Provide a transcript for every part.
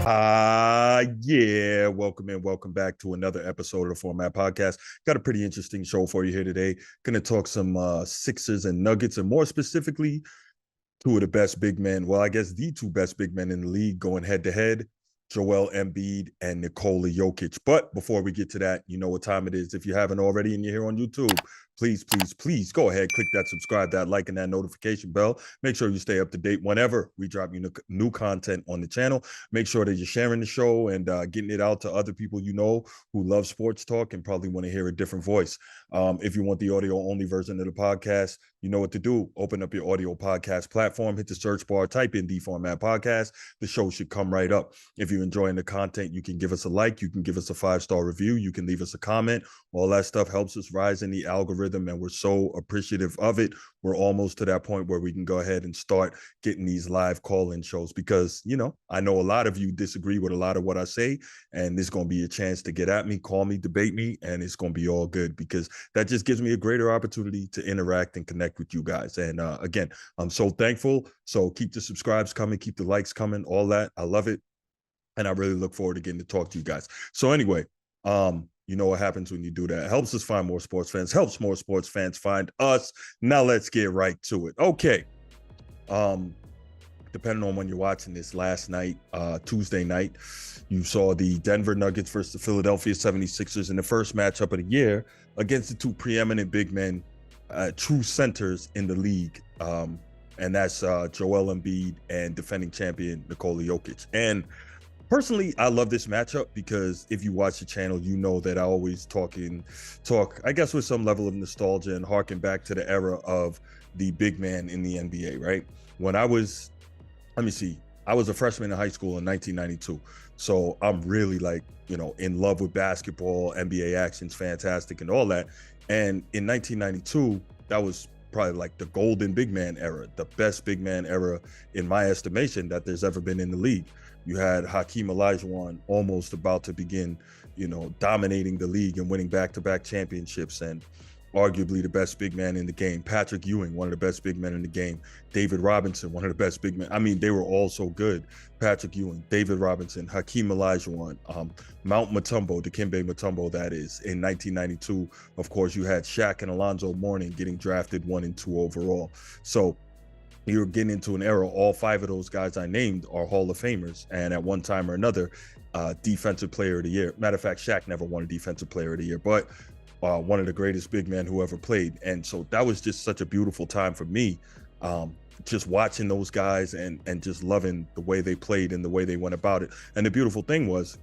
Yeah, welcome in, welcome back to another episode of the Format Podcast. Got a pretty interesting show for you here today. Gonna talk some Sixers and Nuggets, and more specifically, two of the best big men. Well, I guess the two best big men in the league going head to head, Joel Embiid and Nikola Jokic. But before we get to that, you know what time it is. If you haven't already and you're here on YouTube, please go ahead, click that subscribe, that like, and that notification bell. Make sure you stay up to date whenever we drop new content on the channel. Make sure that you're sharing the show and getting it out to other people you know who love sports talk and probably want to hear a different voice. If you want the audio only version of the podcast, you know what to do. Open up your audio podcast platform, hit the search bar, type in the Format Podcast. The show should come right up. If you're enjoying the content, you can give us a like, you can give us a 5-star review, you can leave us a comment. All that stuff helps us rise in the algorithm, and we're so appreciative of it. We're almost to that point where we can go ahead and start getting these live call-in shows because, you know, I know a lot of you disagree with a lot of what I say, and there's going to be a chance to get at me, call me, debate me, and it's going to be all good because that just gives me a greater opportunity to interact and connect with you guys. And again, I'm so thankful. So keep the subscribes coming, keep the likes coming, all that. I love it. And I really look forward to getting to talk to you guys. So anyway, you know what happens when you do that. It helps us find more sports fans, helps more sports fans find us. Now let's get right to it. Okay. Depending on when you're watching this, last night, Tuesday night, you saw the Denver Nuggets versus the Philadelphia 76ers in the first matchup of the year against the two preeminent big men, true centers in the league. And that's Joel Embiid and defending champion Nikola Jokic. And personally, I love this matchup because if you watch the channel, you know that I always talk, I guess, with some level of nostalgia and harken back to the era of the big man in the NBA, right? When I was a freshman in high school in 1992. So I'm really in love with basketball, NBA action's fantastic and all that. And in 1992, that was probably like the golden big man era, the best big man era in my estimation that there's ever been in the league. You had Hakeem Olajuwon almost about to begin, dominating the league and winning back-to-back championships, and arguably the best big man in the game. Patrick Ewing, one of the best big men in the game. David Robinson, one of the best big men. I mean, they were all so good. Patrick Ewing, David Robinson, Hakeem Olajuwon, Dikembe Mutombo, that is. In 1992, of course, you had Shaq and Alonzo Mourning getting drafted 1 and 2 overall. So you're getting into an era, all 5 of those guys I named are Hall of Famers, and at one time or another, Defensive Player of the Year. Matter of fact, Shaq never won a Defensive Player of the Year, but one of the greatest big men who ever played. And so that was just such a beautiful time for me, just watching those guys and just loving the way they played and the way they went about it. And the beautiful thing was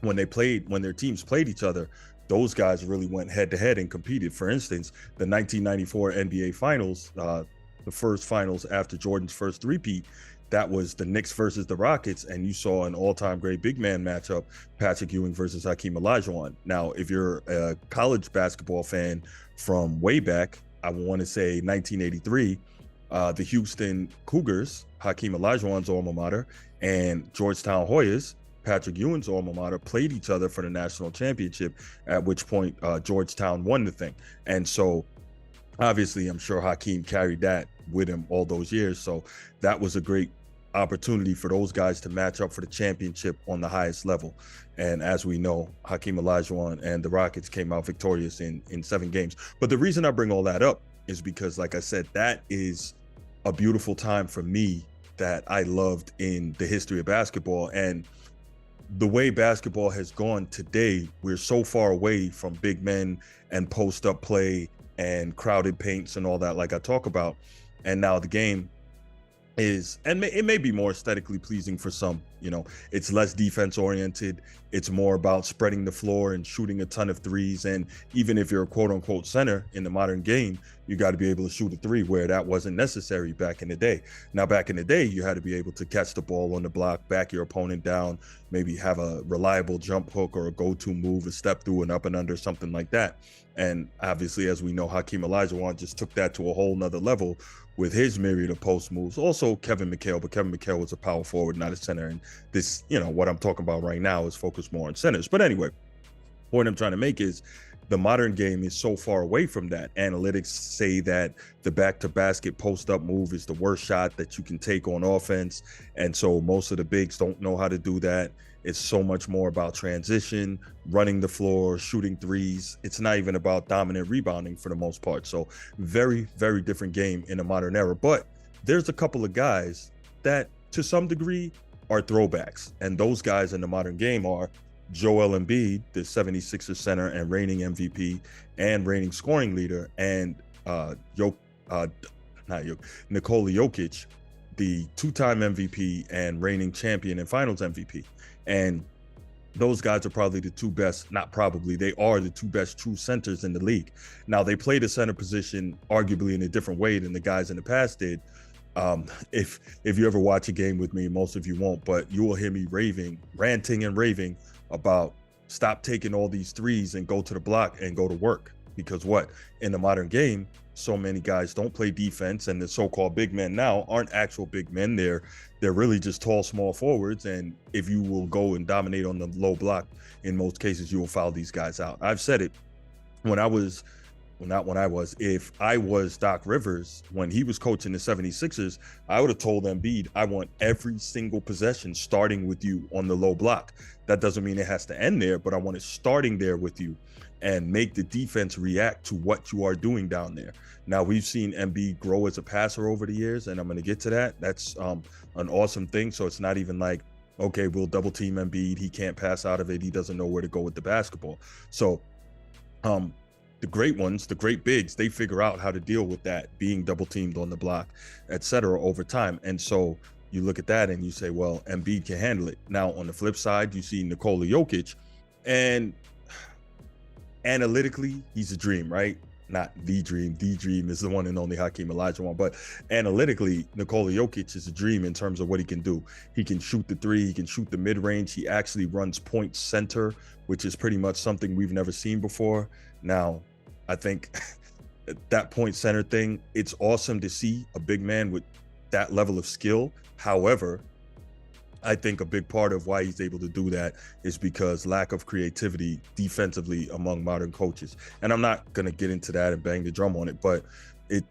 when their teams played each other, those guys really went head to head and competed. For instance, the 1994 NBA Finals, the first finals after Jordan's first three-peat, that was the Knicks versus the Rockets, and you saw an all-time great big man matchup, Patrick Ewing versus Hakeem Olajuwon. Now, if you're a college basketball fan from way back, I want to say 1983, the Houston Cougars, Hakeem Olajuwon's alma mater, and Georgetown Hoyas, Patrick Ewing's alma mater, played each other for the national championship, at which point Georgetown won the thing. And so obviously, I'm sure Hakeem carried that with him all those years. So that was a great opportunity for those guys to match up for the championship on the highest level. And as we know, Hakeem Olajuwon and the Rockets came out victorious in 7 games. But the reason I bring all that up is because, like I said, that is a beautiful time for me that I loved in the history of basketball. And the way basketball has gone today, we're so far away from big men and post-up play and crowded paints and all that, like I talk about. And now the game is, and it may be more aesthetically pleasing for some, it's less defense oriented. It's more about spreading the floor and shooting a ton of threes. And even if you're a quote unquote center in the modern game, you got to be able to shoot a three, where that wasn't necessary back in the day. Now, back in the day, you had to be able to catch the ball on the block, back your opponent down, maybe have a reliable jump hook or a go-to move, a step through, an up and under, something like that. And obviously, as we know, Hakeem Olajuwon just took that to a whole nother level with his myriad of post moves. Also Kevin McHale, but Kevin McHale was a power forward, not a center. And this, what I'm talking about right now is focused more on centers. But anyway, point I'm trying to make is the modern game is so far away from that. Analytics say that the back-to-basket post-up move is the worst shot that you can take on offense. And so most of the bigs don't know how to do that. It's so much more about transition, running the floor, shooting threes. It's not even about dominant rebounding for the most part. So very, very different game in the modern era. But there's a couple of guys that to some degree are throwbacks. And those guys in the modern game are Joel Embiid, the 76ers center and reigning MVP and reigning scoring leader, and Nikola Jokic, the two-time MVP and reigning champion and finals MVP. And those guys are probably the two best, not probably, they are the two best true centers in the league. Now, they play the center position arguably in a different way than the guys in the past did. If you ever watch a game with me, most of you won't, but you will hear me ranting and raving about stop taking all these threes and go to the block and go to work. Because what? In the modern game, so many guys don't play defense, and the so-called big men now aren't actual big men. They're really just tall, small forwards. And if you will go and dominate on the low block, in most cases, you will foul these guys out. I've said it if I was Doc Rivers, when he was coaching the 76ers, I would have told Embiid, I want every single possession starting with you on the low block. That doesn't mean it has to end there, but I want it starting there with you and make the defense react to what you are doing down there. Now, we've seen Embiid grow as a passer over the years, and I'm going to get to that. That's an awesome thing. So it's not even like, okay, we'll double team Embiid. He can't pass out of it. He doesn't know where to go with the basketball. So, the great ones, the great bigs, they figure out how to deal with that, being double teamed on the block, et cetera, over time. And so you look at that and you say, well, Embiid can handle it. Now, on the flip side, you see Nikola Jokic, and analytically, he's a dream, right? Not the dream. The dream is the one and only Hakeem Olajuwon. But analytically, Nikola Jokic is a dream in terms of what he can do. He can shoot the three. He can shoot the mid-range. He actually runs point center, which is pretty much something we've never seen before. Now, I think that point center thing, it's awesome to see a big man with that level of skill. However, I think a big part of why he's able to do that is because lack of creativity defensively among modern coaches. And I'm not going to get into that and bang the drum on it, but it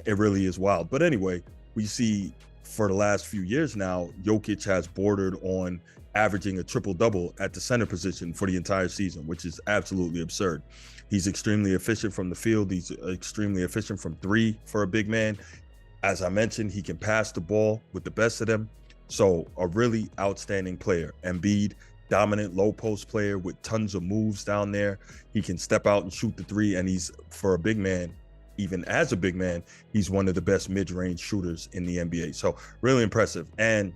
really is wild. But anyway, we see for the last few years now, Jokic has bordered on averaging a triple-double at the center position for the entire season, which is absolutely absurd. He's extremely efficient from the field. He's extremely efficient from three for a big man. As I mentioned, he can pass the ball with the best of them. So a really outstanding player. Embiid, dominant low post player with tons of moves down there. He can step out and shoot the three, and he's, for a big man, even as a big man, he's one of the best mid-range shooters in the NBA. So really impressive. And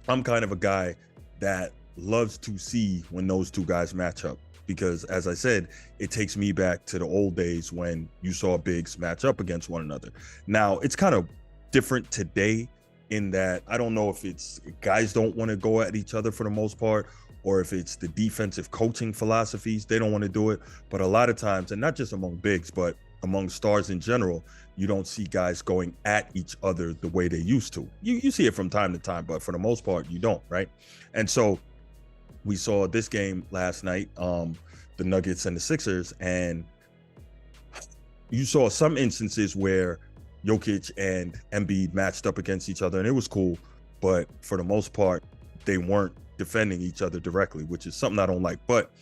I'm kind of a guy that loves to see when those two guys match up, because as I said, it takes me back to the old days when you saw bigs match up against one another. Now, it's kind of different today in that I don't know if it's guys don't want to go at each other for the most part, or if it's the defensive coaching philosophies, they don't want to do it. But a lot of times, and not just among bigs, but among stars in general, you don't see guys going at each other the way they used to. You see it from time to time, but for the most part, you don't, right? And so we saw this game last night, the Nuggets and the Sixers, and you saw some instances where Jokic and Embiid matched up against each other, and it was cool. But for the most part, they weren't defending each other directly, which is something I don't like. But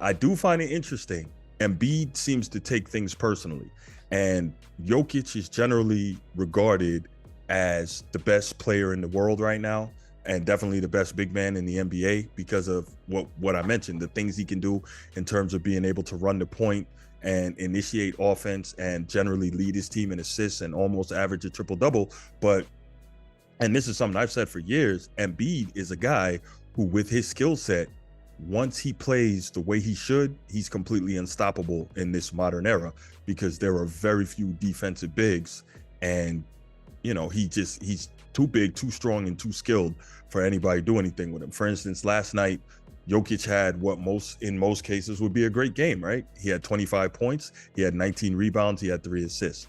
I do find it interesting. Embiid seems to take things personally, and Jokic is generally regarded as the best player in the world right now, and definitely the best big man in the NBA because of what I mentioned, the things he can do in terms of being able to run the point and initiate offense and generally lead his team in assists and almost average a triple-double. But, and this is something I've said for years, Embiid is a guy who, with his skill set, once he plays the way he should, he's completely unstoppable in this modern era because there are very few defensive bigs, and you know, he's too big, too strong, and too skilled for anybody to do anything with him. For instance, last night, Jokic had what in most cases would be a great game, right? He had 25 points, he had 19 rebounds, he had 3 assists.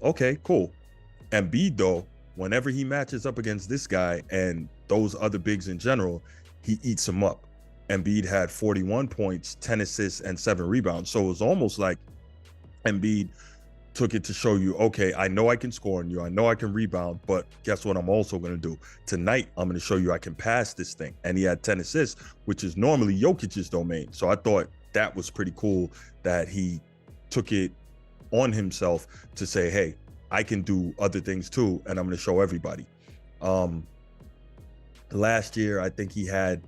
Okay, cool. Embiid, though, whenever he matches up against this guy and those other bigs in general, he eats them up. Embiid had 41 points, 10 assists, and 7 rebounds. So it was almost like Embiid took it to show you, okay, I know I can score on you. I know I can rebound, but guess what I'm also going to do? Tonight, I'm going to show you I can pass this thing. And he had 10 assists, which is normally Jokic's domain. So I thought that was pretty cool that he took it on himself to say, hey, I can do other things too, and I'm going to show everybody. Last year, I think he had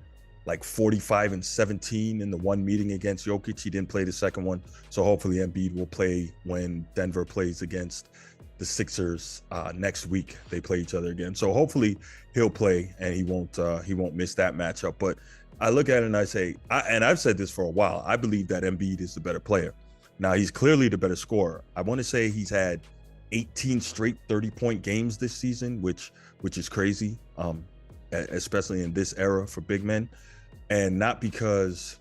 like 45 and 17 in the one meeting against Jokic. He didn't play the second one. So hopefully Embiid will play when Denver plays against the Sixers next week. They play each other again. So hopefully he'll play and he won't miss that matchup. But I look at it and I say, and I've said this for a while, I believe that Embiid is the better player. Now he's clearly the better scorer. I want to say he's had 18 straight 30-point games this season, which is crazy, especially in this era for big men. And not because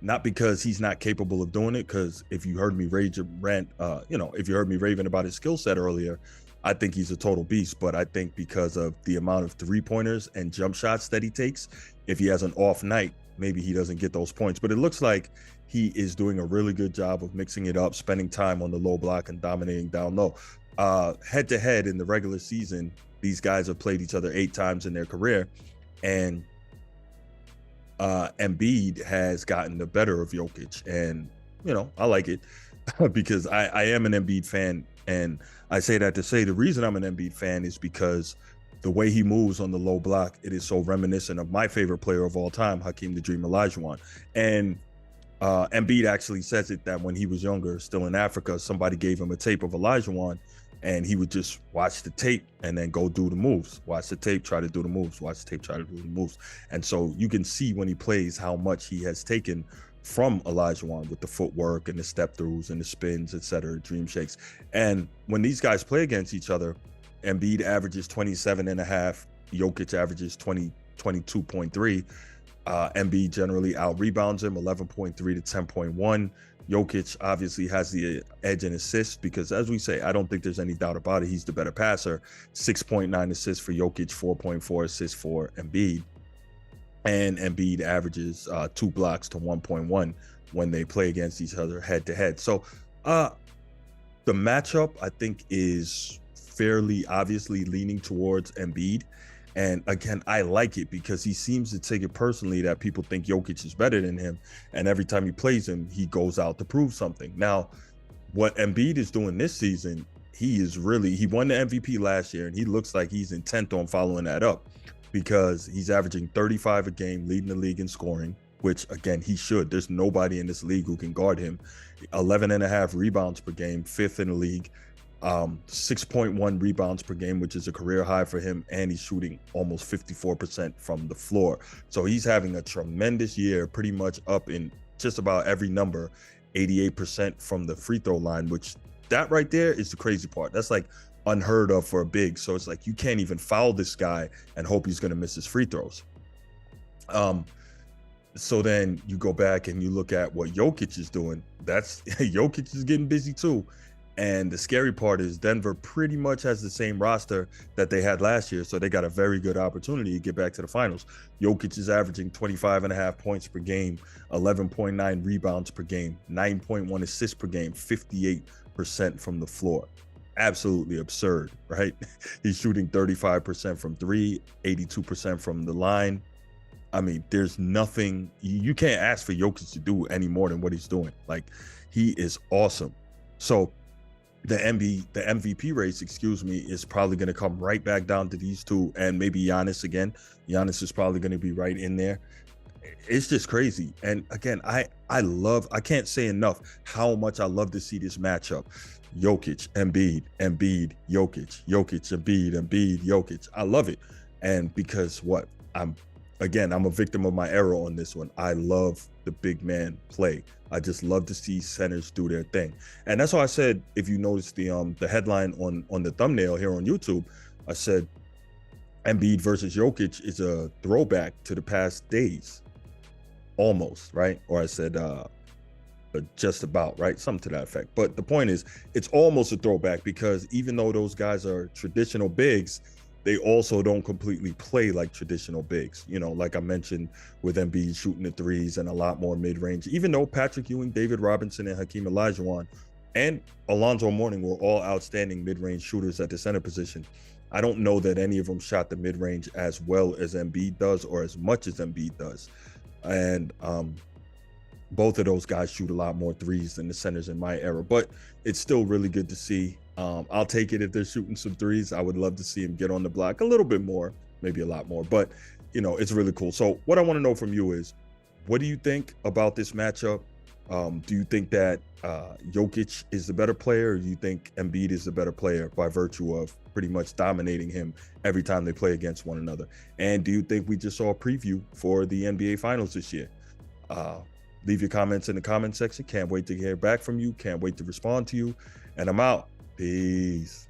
he's not capable of doing it, because if you heard me if you heard me raving about his skill set earlier, I think he's a total beast. But I think because of the amount of three-pointers and jump shots that he takes, if he has an off night, maybe he doesn't get those points. But it looks like he is doing a really good job of mixing it up, spending time on the low block and dominating down low. Head-to-head in the regular season, these guys have played each other 8 times in their career, and Embiid has gotten the better of Jokic, and I like it because I am an Embiid fan, and I say that to say the reason I'm an Embiid fan is because the way he moves on the low block, it is so reminiscent of my favorite player of all time, Hakeem the Dream Olajuwon. And Embiid actually says it that when he was younger, still in Africa, somebody gave him a tape of Olajuwon, and he would just watch the tape and then go do the moves. Watch the tape, try to do the moves. Watch the tape, try to do the moves. And so you can see when he plays how much he has taken from Olajuwon with the footwork and the step throughs and the spins, etc., dream shakes. And when these guys play against each other, Embiid averages 27.5. Jokic averages 22.3. Embiid generally out-rebounds him 11.3 to 10.1. Jokic obviously has the edge in assists because, as we say, I don't think there's any doubt about it. He's the better passer. 6.9 assists for Jokic, 4.4 assists for Embiid. And Embiid averages 2 blocks to 1.1 when they play against each other head-to-head. So the matchup, I think, is fairly obviously leaning towards Embiid. And again, I like it because he seems to take it personally that people think Jokic is better than him. And every time he plays him, he goes out to prove something. Now, what Embiid is doing this season, he won the MVP last year, and he looks like he's intent on following that up because he's averaging 35 a game, leading the league in scoring, which again, he should. There's nobody in this league who can guard him. 11.5 rebounds per game, 5th in the league. 6.1 rebounds per game, which is a career high for him, and he's shooting almost 54% from the floor. So he's having a tremendous year, pretty much up in just about every number, 88% from the free throw line, which that right there is the crazy part. That's like unheard of for a big. So it's like you can't even foul this guy and hope he's going to miss his free throws. So then you go back and you look at what Jokic is doing. Jokic is getting busy too. And the scary part is Denver pretty much has the same roster that they had last year. So they got a very good opportunity to get back to the finals. Jokic is averaging 25.5 points per game, 11.9 rebounds per game, 9.1 assists per game, 58% from the floor. Absolutely absurd, right? He's shooting 35% from 3, 82% from the line. I mean, there's nothing, you can't ask for Jokic to do any more than what he's doing. Like, he is awesome. So the MVP race, is probably going to come right back down to these two and maybe Giannis again. Giannis is probably going to be right in there. It's just crazy. And again, I can't say enough how much I love to see this matchup. Jokic, Embiid, Jokic, Embiid, Jokic. I love it. And because I'm a victim of my era on this one. I love the big man play. I just love to see centers do their thing. And that's why I said, if you notice the headline on the thumbnail here on YouTube, I said Embiid versus Jokic is a throwback to the past days. Almost, right? Or I said just about, right? Something to that effect. But the point is, it's almost a throwback because even though those guys are traditional bigs, they also don't completely play like traditional bigs. You know, like I mentioned with Embiid shooting the threes and a lot more mid-range, even though Patrick Ewing, David Robinson, and Hakeem Olajuwon and Alonzo Mourning were all outstanding mid-range shooters at the center position. I don't know that any of them shot the mid-range as well as Embiid does or as much as Embiid does. And both of those guys shoot a lot more threes than the centers in my era, but it's still really good to see. I'll take it if they're shooting some threes. I would love to see him get on the block a little bit more, maybe a lot more, but you know, it's really cool. So what I want to know from you is, what do you think about this matchup? Do you think that Jokic is the better player, or do you think Embiid is the better player by virtue of pretty much dominating him every time they play against one another? And do you think we just saw a preview for the NBA Finals this year? Leave your comments in the comment section. Can't wait to hear back from you. Can't wait to respond to you. And I'm out. Peace.